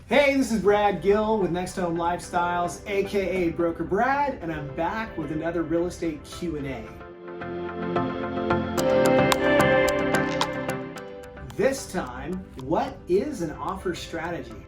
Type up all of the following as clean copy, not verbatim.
Hey, this is Brad Gill with NextHome Lifestyles, aka Broker Brad, and I'm back with another real estate Q&A. This time, what is an offer strategy?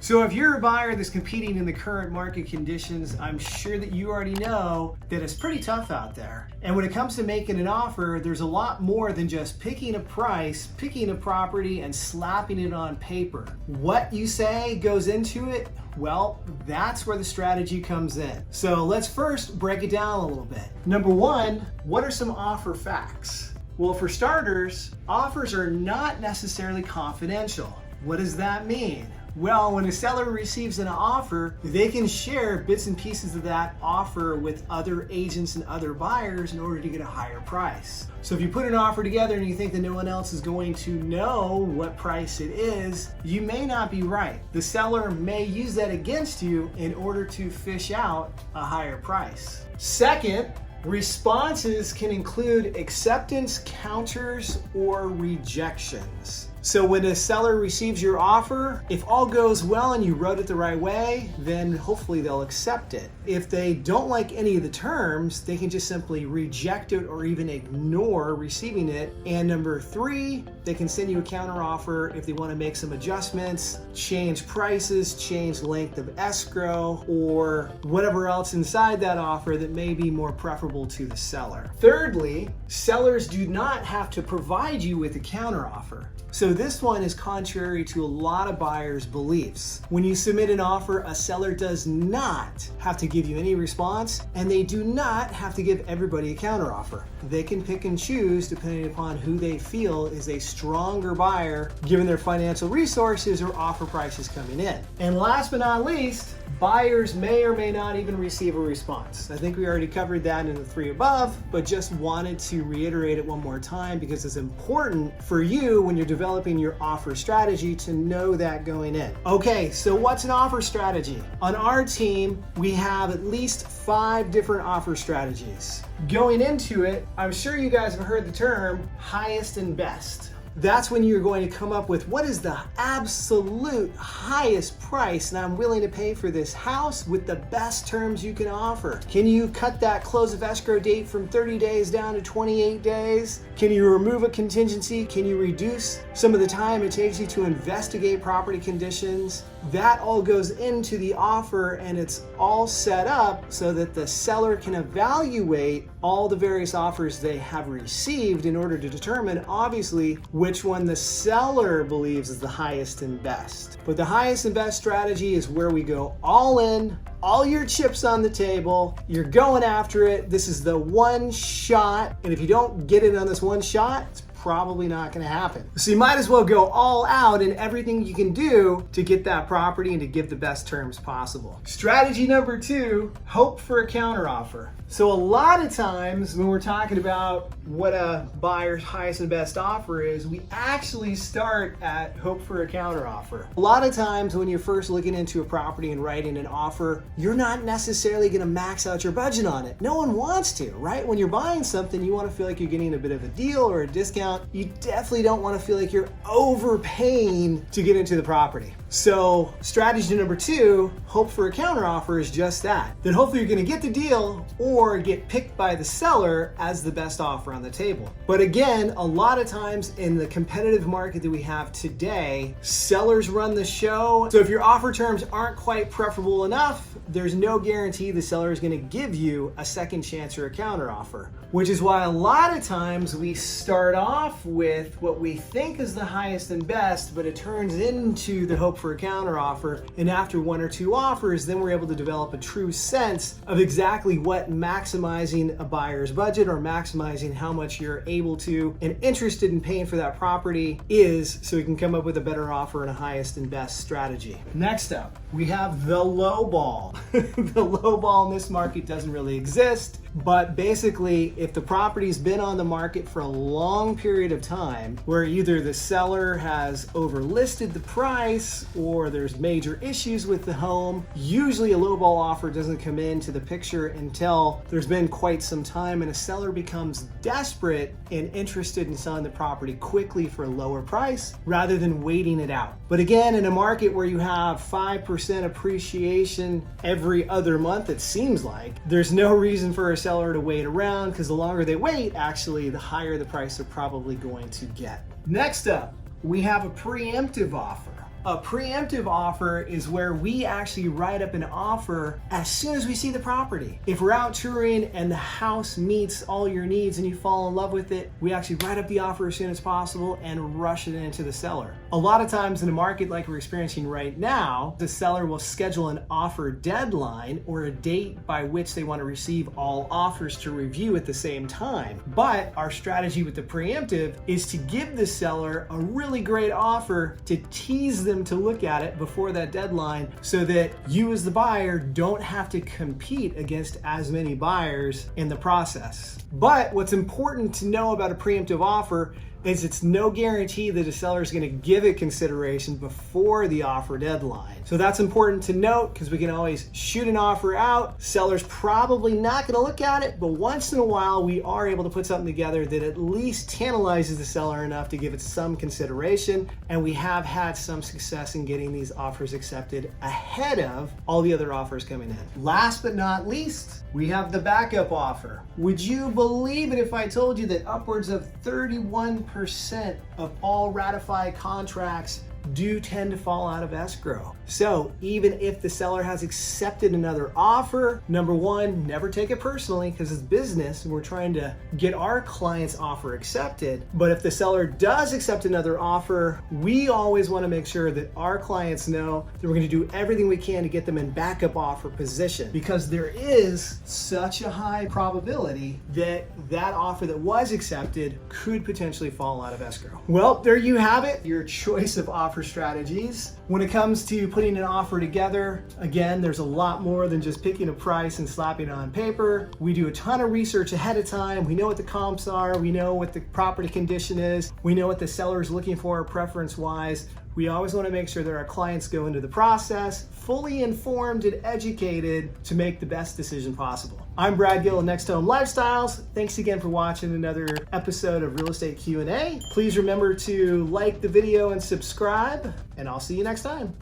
So if you're a buyer that's competing in the current market conditions, I'm sure that you already know that it's pretty tough out there. And when it comes to making an offer, there's a lot more than just picking a price, picking a property, and slapping it on paper. What you say goes into it, well, that's where the strategy comes in. So let's first break it down a little bit. Number one, what are some offer facts? Well, for starters, offers are not necessarily confidential. What does that mean? Well, when a seller receives an offer, they can share bits and pieces of that offer with other agents and other buyers in order to get a higher price. So if you put an offer together and you think that no one else is going to know what price it is, you may not be right. The seller may use that against you in order to fish out a higher price. Second, responses can include acceptance, counters, or rejections. So when a seller receives your offer, if all goes well and you wrote it the right way, then hopefully they'll accept it. If they don't like any of the terms, they can just simply reject it or even ignore receiving it. And number three, they can send you a counter offer if they want to make some adjustments, change prices, change length of escrow, or whatever else inside that offer that may be more preferable to the seller. Thirdly, sellers do not have to provide you with a counter offer. So this one is contrary to a lot of buyers' beliefs. When you submit an offer, a seller does not have to give you any response, and they do not have to give everybody a counteroffer. They can pick and choose depending upon who they feel is a stronger buyer given their financial resources or offer prices coming in. And last but not least, buyers may or may not even receive a response. I think we already covered that in the three above, but just wanted to reiterate it one more time because it's important for you when you're developing your offer strategy to know that going in. Okay, so what's an offer strategy? On our team, we have at least 5 different offer strategies. Going into it, I'm sure you guys have heard the term highest and best. That's when you're going to come up with what is the absolute highest price that I'm willing to pay for this house with the best terms you can offer. Can you cut that close of escrow date from 30 days down to 28 days? Can you remove a contingency? Can you reduce some of the time it takes you to investigate property conditions? That all goes into the offer, and it's all set up so that the seller can evaluate all the various offers they have received in order to determine, obviously, which one the seller believes is the highest and best. But the highest and best strategy is where we go all in, all your chips on the table, you're going after it. This is the one shot, and if you don't get it on this one shot, it's probably not going to happen. So you might as well go all out in everything you can do to get that property and to give the best terms possible. Strategy number 2, hope for a counteroffer. So a lot of times when we're talking about what a buyer's highest and best offer is, we actually start at hope for a counteroffer. A lot of times when you're first looking into a property and writing an offer, you're not necessarily going to max out your budget on it. No one wants to, right? When you're buying something, you want to feel like you're getting a bit of a deal or a discount. You definitely don't want to feel like you're overpaying to get into the property. So strategy number 2, hope for a counteroffer, is just that. Then hopefully you're going to get the deal or get picked by the seller as the best offer on the table. But again, a lot of times in the competitive market that we have today, sellers run the show. So if your offer terms aren't quite preferable enough, there's no guarantee the seller is going to give you a second chance or a counteroffer, which is why a lot of times we start off with what we think is the highest and best, but it turns into the hope for a counteroffer. And after 1 or 2 offers, then we're able to develop a true sense of exactly what maximizing a buyer's budget or maximizing how much you're able to and interested in paying for that property is, so we can come up with a better offer and a highest and best strategy. Next up, we have the low ball. The low ball in this market doesn't really exist. But basically, if the property's been on the market for a long period of time, where either the seller has overlisted the price or there's major issues with the home, usually a lowball offer doesn't come into the picture until there's been quite some time and a seller becomes desperate and interested in selling the property quickly for a lower price rather than waiting it out. But again, in a market where you have 5% appreciation every other month, it seems like, there's no reason for a seller to wait around, because the longer they wait, actually, the higher the price they're probably going to get. Next up, we have a preemptive offer. A preemptive offer is where we actually write up an offer as soon as we see the property. If we're out touring and the house meets all your needs and you fall in love with it, we actually write up the offer as soon as possible and rush it into the seller. A lot of times in a market like we're experiencing right now, the seller will schedule an offer deadline or a date by which they want to receive all offers to review at the same time. But our strategy with the preemptive is to give the seller a really great offer to tease them to look at it before that deadline, so that you as the buyer don't have to compete against as many buyers in the process. But what's important to know about a preemptive offer is it's no guarantee that a seller is going to give it consideration before the offer deadline. So that's important to note, because we can always shoot an offer out. Seller's probably not going to look at it, but once in a while we are able to put something together that at least tantalizes the seller enough to give it some consideration. And we have had some success in getting these offers accepted ahead of all the other offers coming in. Last but not least, we have the backup offer. Would you believe it if I told you that upwards of 31% of all ratified contracts do tend to fall out of escrow? So even if the seller has accepted another offer, number one, never take it personally, because it's business and we're trying to get our client's offer accepted. But if the seller does accept another offer, we always want to make sure that our clients know that we're going to do everything we can to get them in backup offer position, because there is such a high probability that that offer that was accepted could potentially fall out of escrow. Well, there you have it, your choice of offer strategies. When it comes to putting an offer together, again, there's a lot more than just picking a price and slapping it on paper. We do a ton of research ahead of time. We know what the comps are. We know what the property condition is. We know what the seller is looking for preference-wise. We always want to make sure that our clients go into the process fully informed and educated to make the best decision possible. I'm Brad Gill of NextHome Lifestyles. Thanks again for watching another episode of Real Estate Q&A. Please remember to like the video and subscribe, and I'll see you next time.